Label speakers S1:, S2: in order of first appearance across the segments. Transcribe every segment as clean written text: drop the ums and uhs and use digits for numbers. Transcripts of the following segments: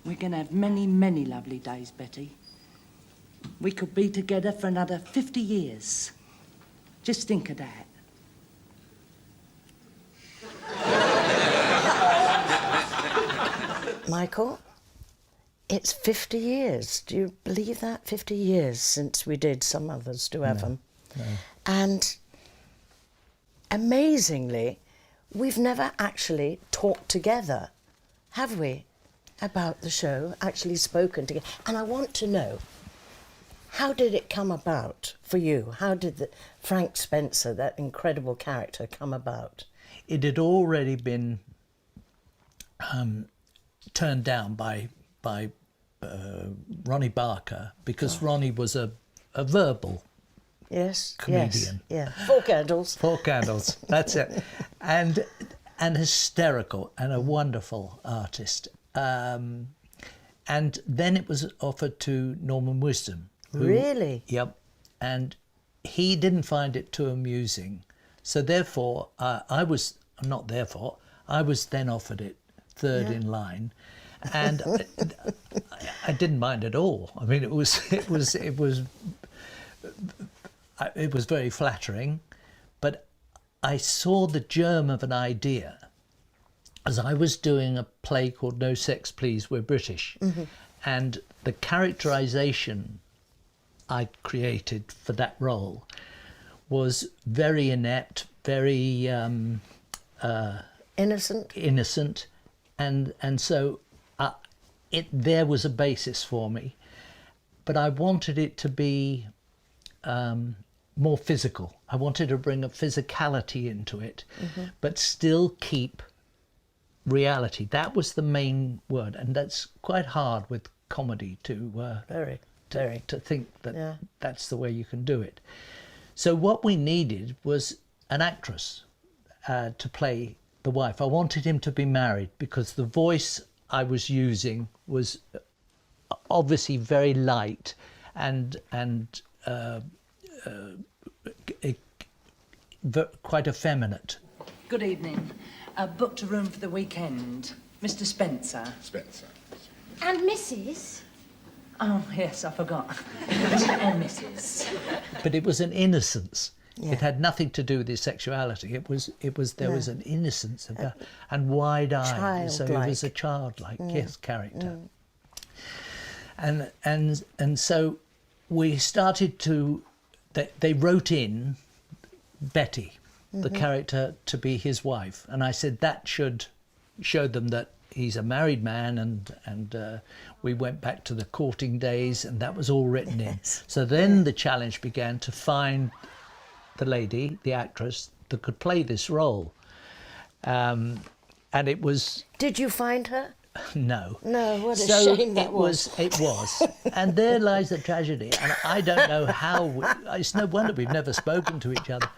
S1: We're going to have many, many lovely days, Betty. We could be together for another 50 years. Just think of that.
S2: Michael, it's 50 years. Do you believe that? 50 years since we did. Some others do have them.
S3: No.
S2: And amazingly, we've never actually talked together, have we, about the show, actually spoken together. And I want to know, how did it come about for you? How did Frank Spencer, that incredible character, come about?
S3: It had already been turned down by Ronnie Barker, because Ronnie was a verbal comedian.
S2: Yes, yeah. 4 candles.
S3: 4 candles, that's it. And hysterical and a wonderful artist. And then it was offered to Norman Wisdom.
S2: Really?
S3: Yep. And he didn't find it too amusing. So therefore, I was then offered it third in line. And I didn't mind at all. I mean, it was very flattering, but I saw the germ of an idea as I was doing a play called No Sex Please, We're British, and the characterisation I created for that role was very inept, very innocent, and so there was a basis for me, but I wanted it to be more physical. I wanted to bring a physicality into it, but still keep reality. That was the main word, and that's quite hard with comedy to think that that's the way you can do it. So what we needed was an actress to play the wife. I wanted him to be married because the voice I was using was obviously very light and quite effeminate.
S1: Good evening. Booked a room for the weekend. Mr. Spencer.
S4: Spencer.
S5: And Mrs.?
S1: Oh, yes, I forgot. Mr. and Mrs.
S3: But it was an innocence.
S2: Yeah.
S3: It had nothing to do with his sexuality. There was an innocence about, and wide-eyed. So it was a childlike character. And so we started to. They wrote in Betty, the character, to be his wife, and I said that should show them that he's a married man, and we went back to the courting days, and that was all written in. So then the challenge began to find the lady, the actress, that could play this role. And it was...
S2: Did you find her?
S3: No.
S2: No, what a shame that was.
S3: It was. And there lies the tragedy. And I don't know how... It's no wonder we've never spoken to each other.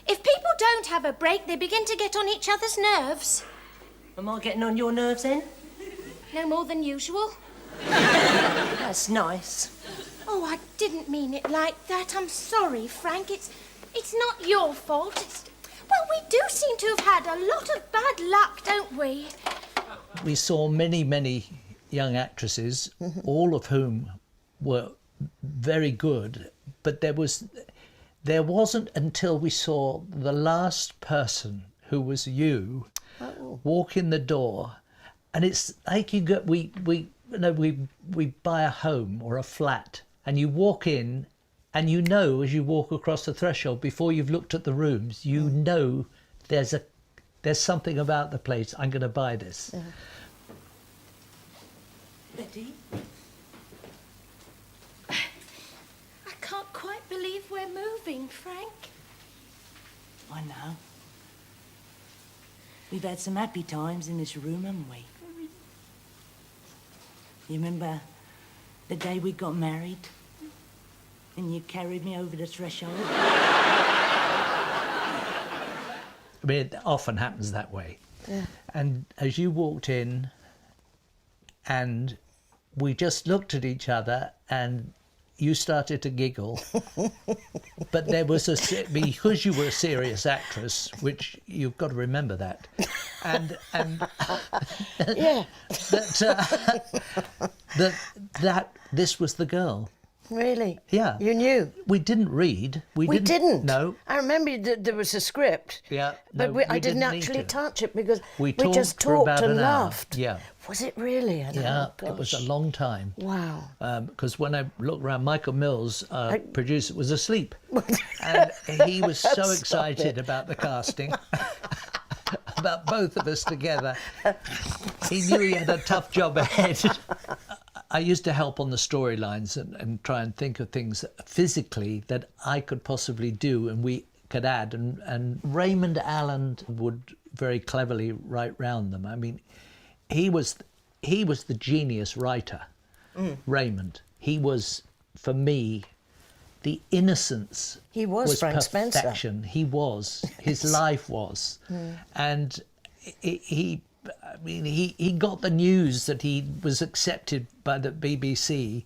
S5: If people don't have a break, they begin to get on each other's nerves.
S1: Am I getting on your nerves then?
S5: No more than usual.
S1: That's nice.
S5: Oh, I didn't mean it like that. I'm sorry, Frank. It's not your fault. Well, we do seem to have had a lot of bad luck, don't we?
S3: We saw many, many young actresses, all of whom were very good, but there wasn't until we saw the last person, who was you, walk in the door, and it's like we buy a home or a flat, and you walk in, and you know as you walk across the threshold, before you've looked at the rooms, you know there's something about the place. I'm going to buy this.
S2: Yeah.
S1: Betty?
S5: I can't quite believe we're moving, Frank.
S1: I know. We've had some happy times in this room, haven't we? You remember the day we got married? And you carried me over the threshold?
S3: I mean, it often happens that way.
S2: Yeah.
S3: And as you walked in, and we just looked at each other, and you started to giggle, but there was because you were a serious actress, which you've got to remember that, and
S2: Yeah.
S3: that this was the girl.
S2: Really?
S3: Yeah.
S2: You knew?
S3: We didn't read.
S2: We didn't.
S3: No.
S2: I remember there was a script.
S3: Yeah.
S2: But
S3: no,
S2: I didn't
S3: need
S2: actually
S3: to.
S2: touch it because we
S3: talked
S2: just
S3: for
S2: talked
S3: about
S2: and
S3: an hour.
S2: laughed.
S3: Yeah.
S2: Was it really?
S3: Yeah, it was a long time.
S2: Wow.
S3: Because when I looked around, Michael Mills, producer, was asleep. And he was so excited about the casting, about both of us together. He knew he had a tough job ahead. I used to help on the storylines and try and think of things physically that I could possibly do and we could add. And Raymond Allen would very cleverly write round them. I mean, he was the genius writer, Raymond. He was, for me, the innocence.
S2: He was Frank Spencer.
S3: Perfection. He was. His life was. And he got the news that he was accepted by the BBC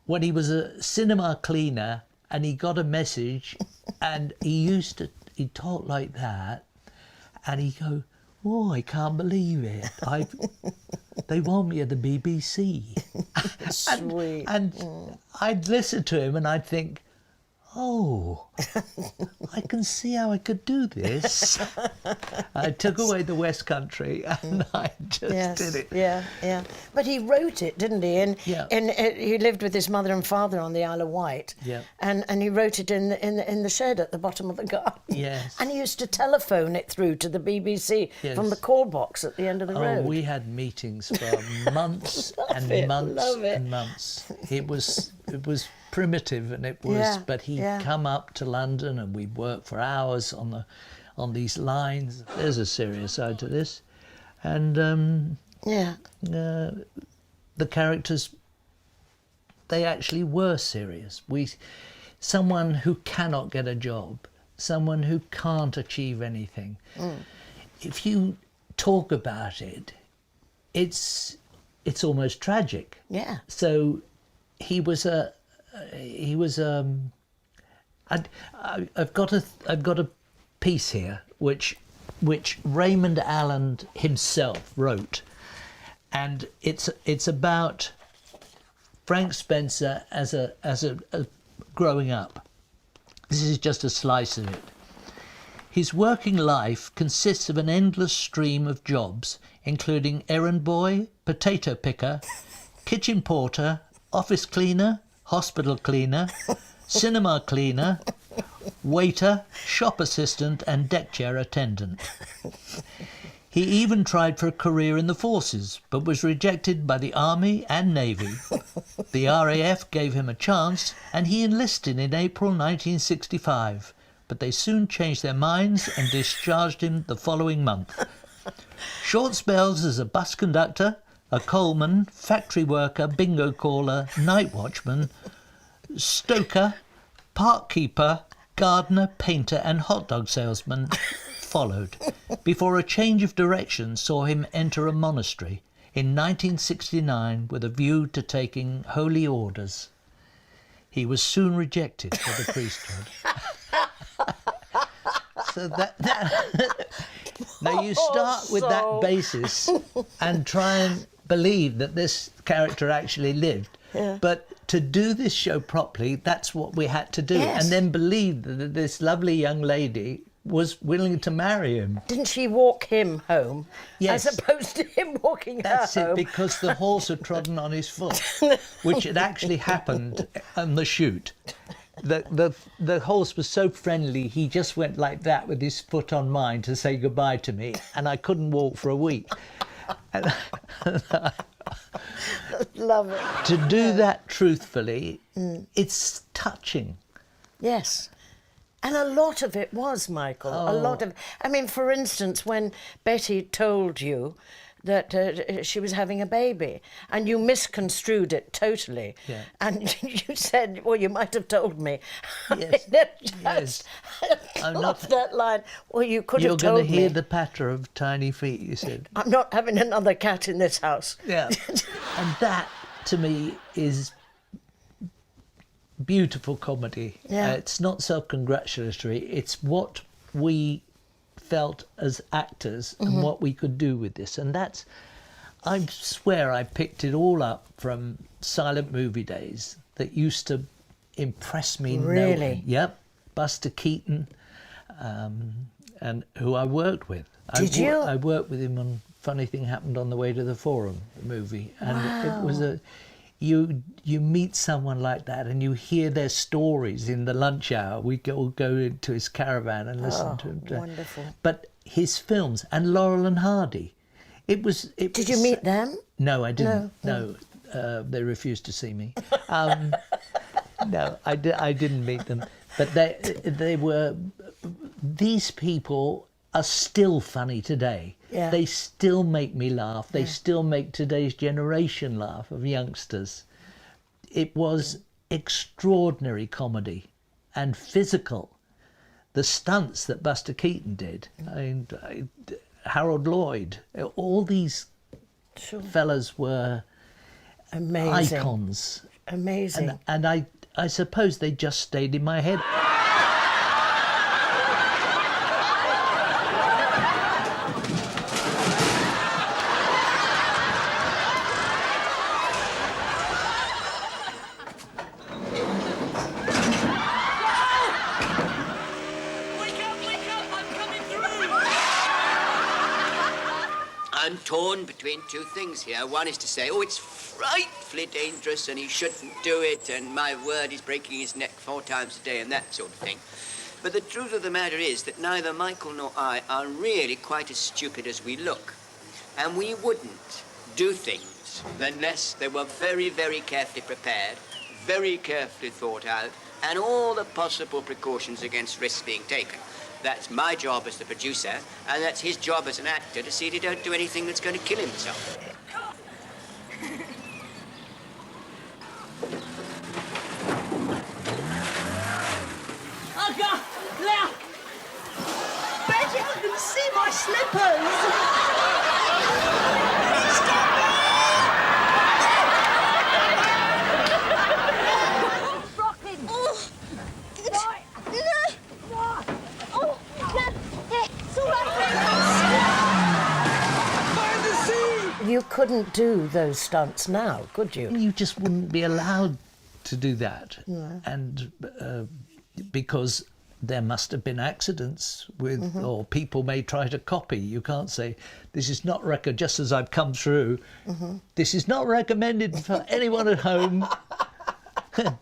S3: when he was a cinema cleaner, and he got a message, and he talked like that, and he'd go, "Oh, I can't believe it. They want me at the BBC."
S2: Sweet.
S3: And I'd listen to him and I'd think, oh, I can see how I could do this. I took away the West Country and I just did it.
S2: Yeah, yeah. But he wrote it, didn't he? And
S3: Yeah.
S2: he lived with his mother and father on the Isle of Wight.
S3: Yeah.
S2: And he wrote it in the shed at the bottom of the garden.
S3: Yes.
S2: And he used to telephone it through to the BBC from the call box at the end of the road.
S3: Oh, we had meetings for months and months and months. It was primitive, and it was, but he'd come up to London and we'd work for hours on these lines. There's a serious side to this. And the characters, they actually were serious. Someone who cannot get a job, someone who can't achieve anything. If you talk about it, it's almost tragic.
S2: Yeah.
S3: So I've got a piece here which Raymond Allen himself wrote, and it's about Frank Spencer as a growing up. This is just a slice of it. His working life consists of an endless stream of jobs, including errand boy, potato picker, kitchen porter, office cleaner, hospital cleaner, cinema cleaner, waiter, shop assistant and deck chair attendant. He even tried for a career in the forces, but was rejected by the Army and Navy. The RAF gave him a chance and he enlisted in April 1965, but they soon changed their minds and discharged him the following month. Short spells as a bus conductor, a coalman, factory worker, bingo caller, night watchman, stoker, park keeper, gardener, painter and hot dog salesman followed, before a change of direction saw him enter a monastery in 1969 with a view to taking holy orders. He was soon rejected for the priesthood. So that now you start with that basis and try and believe that this character actually lived.
S2: Yeah.
S3: But to do this show properly, that's what we had to do.
S2: Yes.
S3: And then believe that this lovely young lady was willing to marry him.
S2: Didn't she walk him home?
S3: Yes.
S2: As opposed to him walking
S3: That's
S2: her home?
S3: it, because the horse had trodden on his foot, which had actually happened on the shoot. The horse was so friendly, he just went like that with his foot on mine to say goodbye to me, and I couldn't walk for a week. And
S2: Love it.
S3: to do that truthfully, it's touching.
S2: Yes. And a lot of it was, Michael. A lot of... I mean, for instance, when Betty told you that she was having a baby and you misconstrued it totally.
S3: Yeah.
S2: And you said, well, you might have told me.
S3: Yes. Yes.
S2: I love that line. Well, you could
S3: You're
S2: have told
S3: going to hear
S2: me.
S3: the patter of tiny feet, you said.
S2: I'm not having another cat in this house.
S3: Yeah. And that, to me, is beautiful comedy.
S2: Yeah.
S3: It's not self-congratulatory. It's what we felt as actors and what we could do with this. And that's, I swear I picked it all up from silent movie days that used to impress me.
S2: Really?
S3: Yep. Buster Keaton, and who I worked with.
S2: Did you?
S3: I worked with him on Funny Thing Happened on the Way to the Forum, the movie. And it was you meet someone like that and you hear their stories in the lunch hour. We all go into his caravan and listen to him.
S2: Wonderful.
S3: But his films, and Laurel and Hardy,
S2: Did you meet them?
S3: No, I didn't. No, they refused to see me. No, I didn't meet them. But they were. These people are still funny today.
S2: Yeah.
S3: They still make me laugh. They still make today's generation laugh of youngsters. It was extraordinary comedy and physical. The stunts that Buster Keaton did, Harold Lloyd, all these fellas were
S2: Amazing.
S3: icons.
S2: Amazing.
S3: And I suppose they just stayed in my head.
S4: I'm torn between two things here. One is to say, oh, it's frightfully dangerous and he shouldn't do it, and my word, he's breaking his neck 4 times a day and that sort of thing. But the truth of the matter is that neither Michael nor I are really quite as stupid as we look. And we wouldn't do things unless they were very, very carefully prepared, very carefully thought out, and all the possible precautions against risks being taken. That's my job as the producer, and that's his job as an actor to see that he don't do anything that's going to kill himself.
S1: Oh, God! Look! Betty, I can see my slippers!
S2: You couldn't do those stunts now, could you?
S3: You just wouldn't be allowed to do that. And because there must have been accidents with, or people may try to copy. You can't say, this is not just as I've come through, this is not recommended for anyone at home.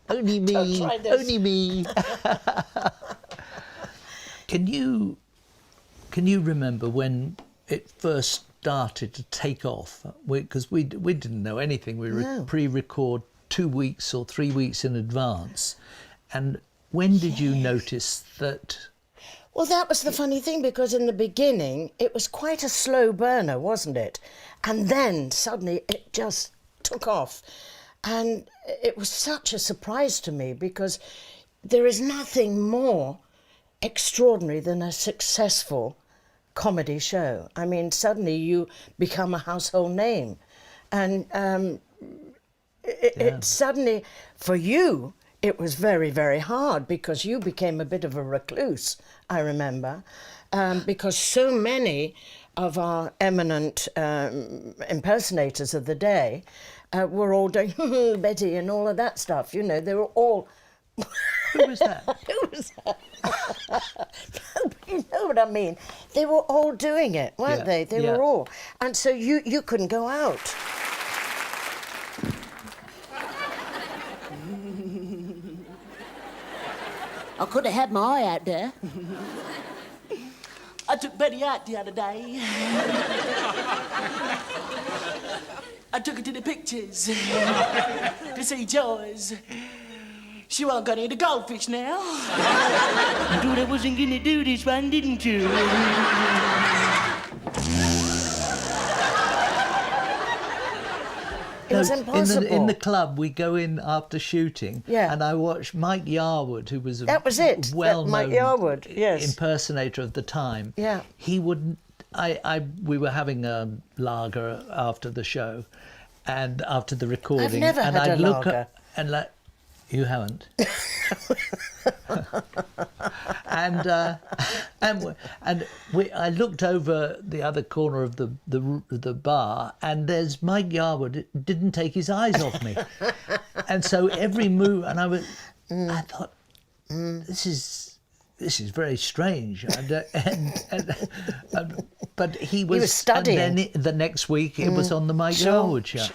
S3: Only me, only me. Can you remember when it first started to take off? Because we didn't know anything. We pre-record 2 weeks or 3 weeks in advance. And when did you notice that?
S2: Well, that was the funny thing, because in the beginning it was quite a slow burner, wasn't it? And then suddenly it just took off. And it was such a surprise to me, because there is nothing more extraordinary than a successful comedy show. I mean, suddenly you become a household name. And it suddenly, for you, it was very, very hard, because you became a bit of a recluse, I remember, because so many of our eminent impersonators of the day were all doing Betty and all of that stuff. You know, they were all...
S3: Who was that?
S2: Who was that? No, but you know what I mean. They were all doing it, weren't they? They were all. And so you couldn't go out.
S1: I could have had my eye out there. I took Betty out the other day. I took her to the pictures to see Joyce. She wasn't gonna eat a goldfish now. You thought I wasn't gonna do this one, didn't you?
S2: It was impossible.
S3: In the club, we go in after shooting, and I watched Mike Yarwood, who was a well-known
S2: Mike Yarwood, yes,
S3: impersonator of the time.
S2: Yeah,
S3: he would. We were having a lager after the show, and after the recording,
S2: I've never had
S3: I'd
S2: a
S3: look
S2: lager.
S3: up and like, You haven't. and I looked over the other corner of the bar, and there's Mike Yarwood didn't take his eyes off me, and so every move, and I thought, this is very strange, but he was
S2: studying.
S3: And then the next week it was on the Mike Yarwood show.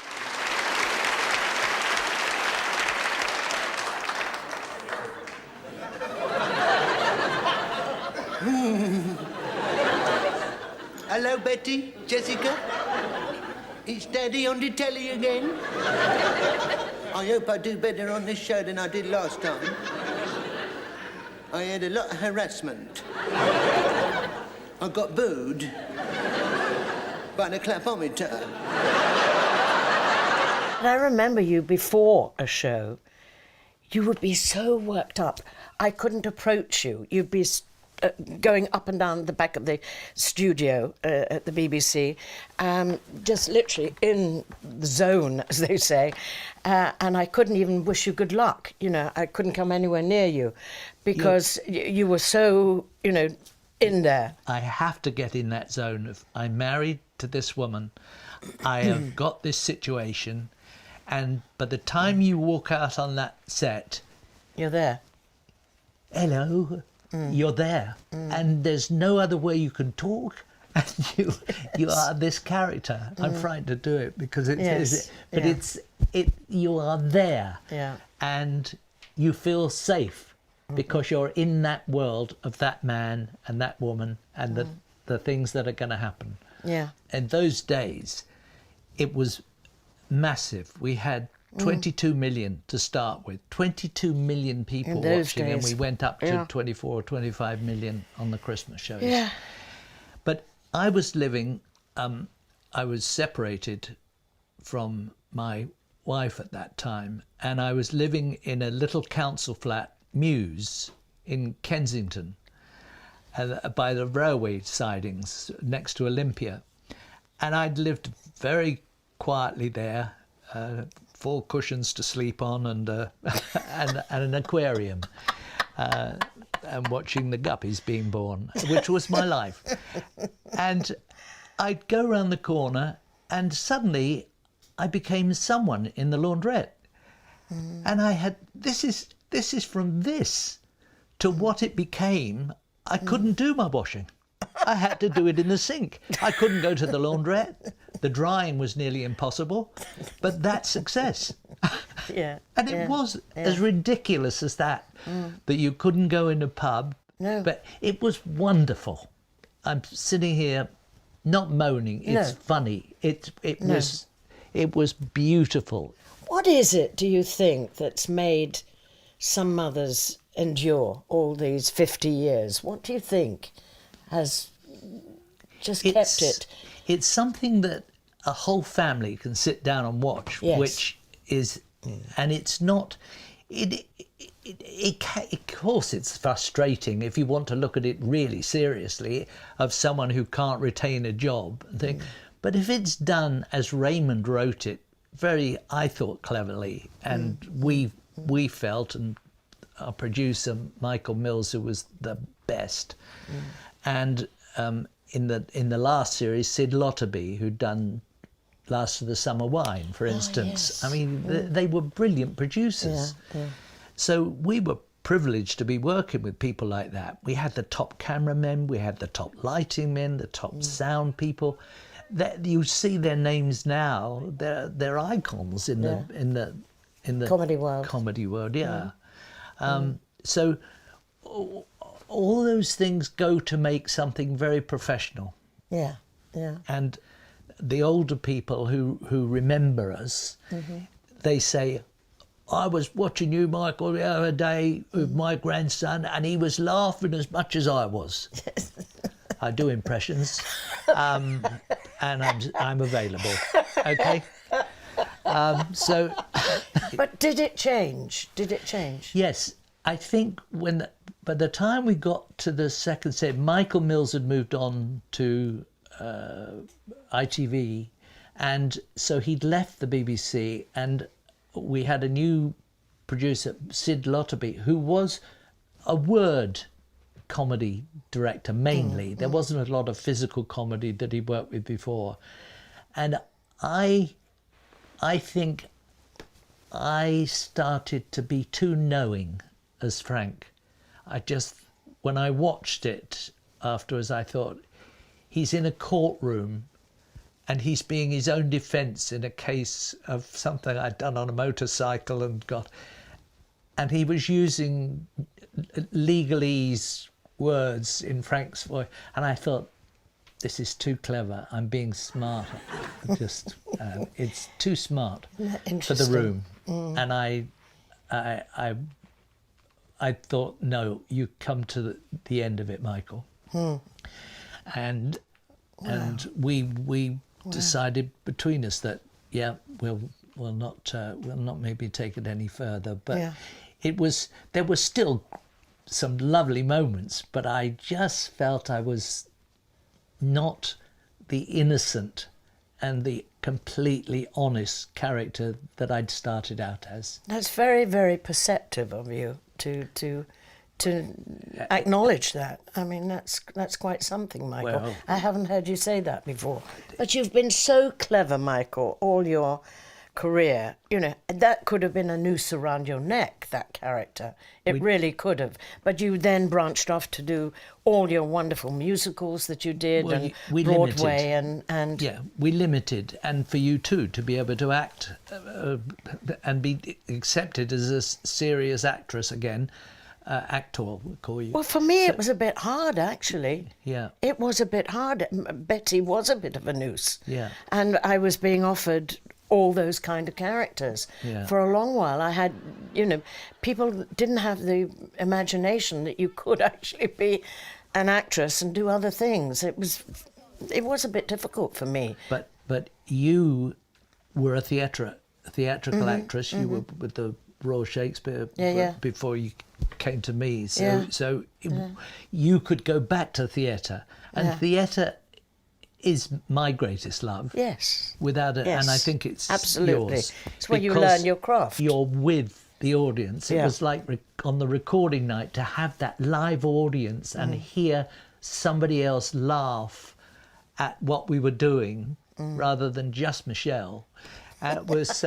S1: Hello, Betty, Jessica. It's Daddy on the telly again. I hope I do better on this show than I did last time. I had a lot of harassment. I got booed by the clapometer.
S2: And I remember you before a show, you would be so worked up. I couldn't approach you. You'd be going up and down the back of the studio at the BBC, just literally in the zone, as they say, and I couldn't even wish you good luck. You know, I couldn't come anywhere near you because you were so, you know, in there.
S3: I have to get in that zone of, I'm married to this woman, I have got this situation, and by the time you walk out on that set,
S2: You're there.
S3: hello, you're there, and there's no other way you can talk, and you are this character. I'm frightened to do it because you are there, and you feel safe because you're in that world of that man and that woman and the things that are going to happen.
S2: Yeah.
S3: In those days, it was massive. We had 22 million to start with, 22 million people watching, and we went up to 24 or 25 million on the Christmas shows.
S2: Yeah.
S3: But I was living, I was separated from my wife at that time, and I was living in a little council flat, Mews, in Kensington, by the railway sidings next to Olympia. And I'd lived very quietly there, 4 cushions to sleep on, and an aquarium, and watching the guppies being born, which was my life. And I'd go round the corner, and suddenly I became someone in the laundrette. And I had, this is from this to what it became. I couldn't do my washing. I had to do it in the sink. I couldn't go to the laundrette. The drying was nearly impossible, but that's success.
S2: Yeah.
S3: And it was as ridiculous as that you couldn't go in a pub.
S2: No.
S3: But it was wonderful. I'm sitting here not moaning. It's funny. It was beautiful.
S2: What is it, do you think, that's made some mothers endure all these 50 years? What do you think has just kept it?
S3: It's something that a whole family can sit down and watch, which is, and it's not, of course it's frustrating if you want to look at it really seriously, of someone who can't retain a job and think, but if it's done as Raymond wrote it, very, I thought, cleverly, and we felt, and our producer Michael Mills, who was the best, and in the last series, Sid Lotterby, who'd done Last of the Summer Wine, for instance. I mean, they were brilliant producers. So we were privileged to be working with people like that. We had the top cameramen, we had the top lighting men, the top sound people. That you see their names now. They're icons in the
S2: Comedy world.
S3: Comedy world, so all those things go to make something very professional.
S2: Yeah.
S3: And the older people who remember us, they say, I was watching you, Michael, the other day with my grandson, and he was laughing as much as I was. I do impressions, and I'm available. Okay.
S2: But did it change?
S3: Yes, I think by the time we got to the second set, Michael Mills had moved on to ITV, and so he'd left the BBC, and we had a new producer, Sid Lotterby, who was a word comedy director mainly. There wasn't a lot of physical comedy that he worked with before. And I think I started to be too knowing as Frank. When I watched it afterwards, I thought, he's in a courtroom and he's being his own defence in a case of something I'd done on a motorcycle and he was using legalese words in Frank's voice. And I thought, this is too clever. I'm being smart. It's too smart for the room. And I thought, no, you come to the end of it, Michael. And we decided between us that we'll not maybe take it any further. But there were still some lovely moments, but I just felt I was not the innocent and the completely honest character that I'd started out as.
S2: That's very, very perceptive of you to acknowledge that. I mean, that's quite something, Michael.
S3: Well,
S2: I haven't heard you say that before. But you've been so clever, Michael, all your career. You know, that could have been a noose around your neck, that character. It really could have. But you then branched off to do all your wonderful musicals that you did, and
S3: we
S2: Broadway
S3: limited.
S2: and...
S3: Yeah, we limited. And for you too, to be able to act and be accepted as a serious actress again, actor, we'll call you.
S2: Well, for me, it was a bit hard, actually.
S3: Yeah.
S2: It was a bit hard. Betty was a bit of a noose.
S3: Yeah.
S2: And I was being offered all those kind of characters.
S3: Yeah.
S2: For a long while, I had, people didn't have the imagination that you could actually be an actress and do other things. It was a bit difficult for me.
S3: But you were a theatrical actress. You were with the Royal Shakespeare before you came to me. So you could go back to theatre, and theatre is my greatest love.
S2: Yes.
S3: Without it,
S2: yes.
S3: And I think it's
S2: absolutely
S3: yours.
S2: It's where you learn your craft.
S3: You're with the audience. It was like on the recording night to have that live audience and hear somebody else laugh at what we were doing rather than just Michele. It was.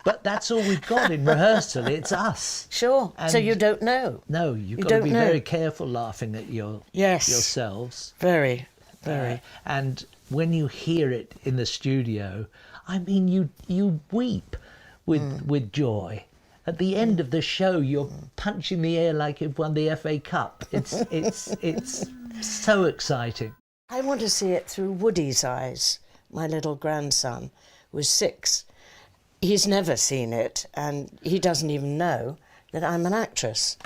S3: But that's all we've got in rehearsal. It's us.
S2: Sure.
S3: And
S2: so you don't know.
S3: No, you've got to be very careful laughing at yourselves.
S2: Very, very.
S3: And when you hear it in the studio, I mean, you weep with joy. At the end of the show, you're punching the air like you've won the FA Cup. It's so exciting.
S2: I want to see it through Woody's eyes. My little grandson was 6. He's never seen it, and he doesn't even know that I'm an actress.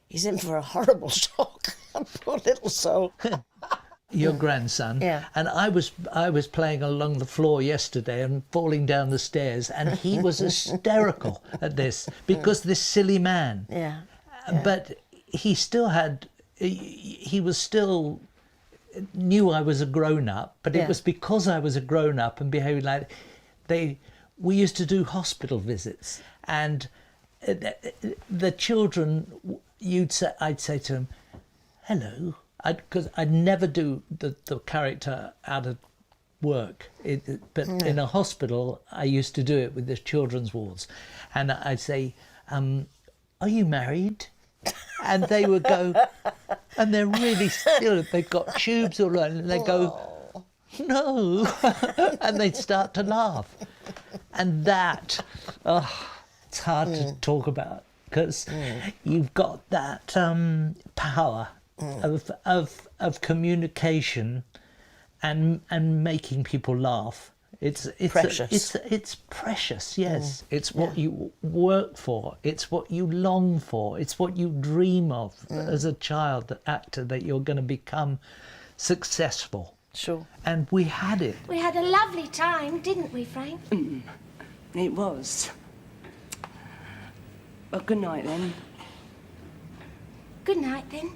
S2: He's in for a horrible shock. Poor little soul.
S3: Your grandson.
S2: Yeah.
S3: And I was playing along the floor yesterday and falling down the stairs, and he was hysterical at this because this silly man.
S2: Yeah.
S3: But he still had. He was still knew I was a grown up, but it was because I was a grown up and behaving like we used to do hospital visits, and the children, I'd say to them, hello, because I'd never do the character out of work. But in a hospital, I used to do it with the children's wards, and I'd say, are you married? And they would go, and they're really still, they've got tubes all around, and they go, no, and they'd start to laugh. And that, it's hard to talk about, because you've got that power of communication and making people laugh. It's
S2: precious.
S3: It's precious, yes. It's what you work for. It's what you long for. It's what you dream of as a child, the actor, that you're going to become successful.
S2: Sure.
S3: And we had it.
S5: We had a lovely time, didn't we, Frank?
S1: It was. Well, good night, then.
S5: Good night, then.